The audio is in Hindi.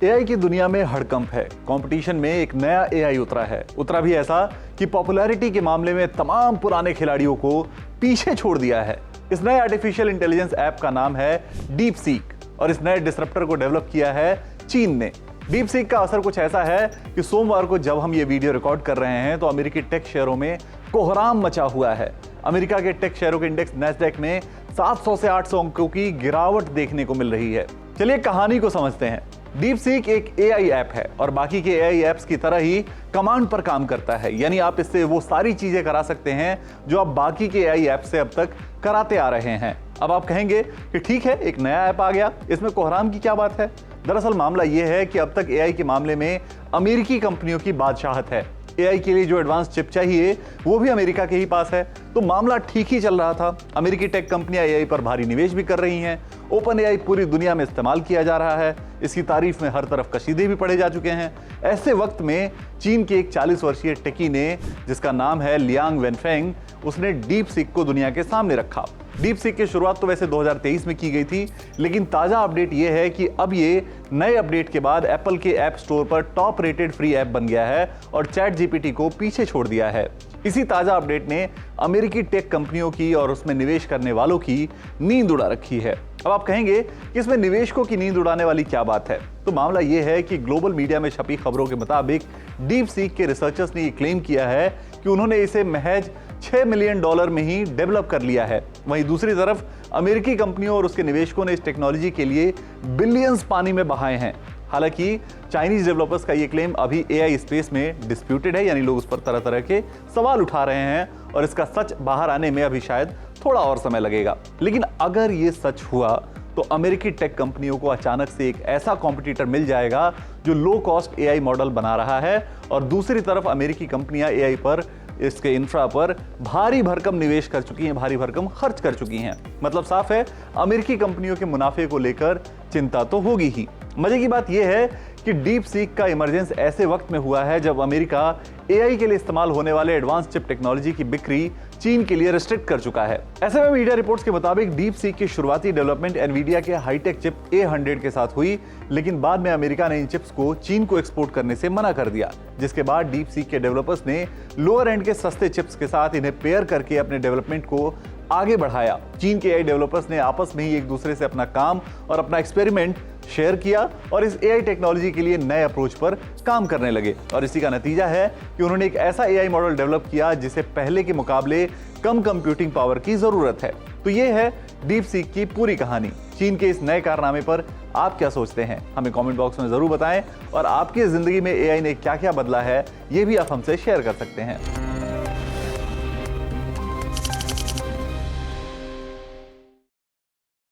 एआई की दुनिया में हड़कंप है। कंपटीशन में एक नया एआई उतरा भी ऐसा कि पॉपुलैरिटी के मामले में तमाम पुराने खिलाड़ियों को पीछे छोड़ दिया है। इस नए आर्टिफिशियल इंटेलिजेंस ऐप का नाम है डीप सीक और इस नए डिसरप्टर को डेवलप किया है चीन ने। डीप सीक का असर कुछ ऐसा है कि सोमवार को जब हम ये वीडियो रिकॉर्ड कर रहे हैं तो अमेरिकी टेक शेयरों में कोहराम मचा हुआ है। अमेरिका के टेक शेयरों के इंडेक्स नैस्डैक में 700 से 800 अंकों की गिरावट देखने को मिल रही है। चलिए कहानी को समझते हैं। डीप सीक एक एआई ऐप है और बाकी के एआई ऐप्स की तरह ही कमांड पर काम करता है, यानी आप इससे वो सारी चीजें करा सकते हैं जो आप बाकी के एआई ऐप से अब तक कराते आ रहे हैं। अब आप कहेंगे कि ठीक है, एक नया ऐप आ गया, इसमें कोहराम की क्या बात है। दरअसल मामला यह है कि अब तक एआई के मामले में अमेरिकी कंपनियों की बादशाहत है। एआई के लिए जो एडवांस चिप चाहिए वो भी अमेरिका के ही पास है, तो मामला ठीक ही चल रहा था। अमेरिकी टेक कंपनियां एआई पर भारी निवेश भी कर रही हैं। ओपन एआई पूरी दुनिया में इस्तेमाल किया जा रहा है। इसकी तारीफ में हर तरफ कसीदे भी पढ़े जा चुके हैं। ऐसे वक्त में चीन के एक 40 वर्षीय टेकी ने, जिसका नाम है लियांग वेनफेंग, उसने डीप सीक को दुनिया के सामने रखा। डीप सीक की शुरुआत तो वैसे 2023 में की गई थी, लेकिन ताजा अपडेट यह है कि अब ये नए अपडेट के बाद एप्पल के ऐप स्टोर पर टॉप रेटेड फ्री ऐप बन गया है और चैट जीपीटी को पीछे छोड़ दिया है। इसी ताजा अपडेट ने अमेरिकी टेक कंपनियों की और उसमें निवेश करने वालों की नींद उड़ा रखी है। अब आप कहेंगे कि इसमें निवेशकों की नींद उड़ाने वाली क्या बात है, तो मामला यह है कि ग्लोबल मीडिया में छपी खबरों के मुताबिक डीप सीक के रिसर्चर्स ने यह क्लेम किया है कि उन्होंने इसे महज $6 मिलियन में ही डेवलप कर लिया है। वहीं दूसरी तरफ अमेरिकी कंपनियों और उसके निवेशकों ने इस टेक्नोलॉजी के लिए बिलियंस पानी में बहाए हैं। हालांकि चाइनीज डेवलपर्स का ये क्लेम अभी एआई स्पेस में डिस्प्यूटेड है, यानी लोग उस पर तरह तरह के सवाल उठा रहे हैं और इसका सच बाहर आने में अभी शायद थोड़ा और समय लगेगा। लेकिन अगर ये सच हुआ तो अमेरिकी टेक कंपनियों को अचानक से एक ऐसा कॉम्पिटिटर मिल जाएगा जो लो कॉस्ट एआई मॉडल बना रहा है और दूसरी तरफ अमेरिकी कंपनियां एआई पर, इसके इंफ्रा पर भारी भरकम निवेश कर चुकी हैं, भारी भरकम खर्च कर चुकी हैं। मतलब साफ है, अमेरिकी कंपनियों के मुनाफे को लेकर चिंता तो होगी ही। मजे की बात यह है कि डीप सीक का इमरजेंस ऐसे वक्त में हुआ है जब अमेरिका एआई के लिए इस्तेमाल होने वाले एडवांस चिप टेक्नोलॉजी की बिक्री चीन के लिए रिस्ट्रिक्ट कर चुका है। ऐसे में मीडिया रिपोर्ट्स के मुताबिक डीप सीक की शुरुआती डेवलपमेंट एनवीडिया के हाईटेक चिप A100 के साथ हुई, लेकिन बाद में अमेरिका ने इन चिप्स को चीन को एक्सपोर्ट करने से मना कर दिया, जिसके बाद डीप सीक के डेवलपर्स ने लोअर एंड के सस्ते चिप्स के साथ इन्हें पेयर करके अपने डेवलपमेंट को आगे बढ़ाया। चीन के एआई डेवलपर्स ने आपस में ही एक दूसरे से अपना काम और अपना एक्सपेरिमेंट शेयर किया और इस एआई टेक्नोलॉजी के लिए नए अप्रोच पर काम करने लगे और इसी का नतीजा है कि उन्होंने एक ऐसा एआई मॉडल डेवलप किया जिसे पहले के मुकाबले कम कंप्यूटिंग पावर की जरूरत है। तो ये है डीप सीक की पूरी कहानी। चीन के इस नए कारनामे पर आप क्या सोचते हैं, हमें कमेंट बॉक्स में जरूर बताएं और आपकी जिंदगी में एआई ने क्या क्या बदला है ये भी आप हमसे शेयर कर सकते हैं।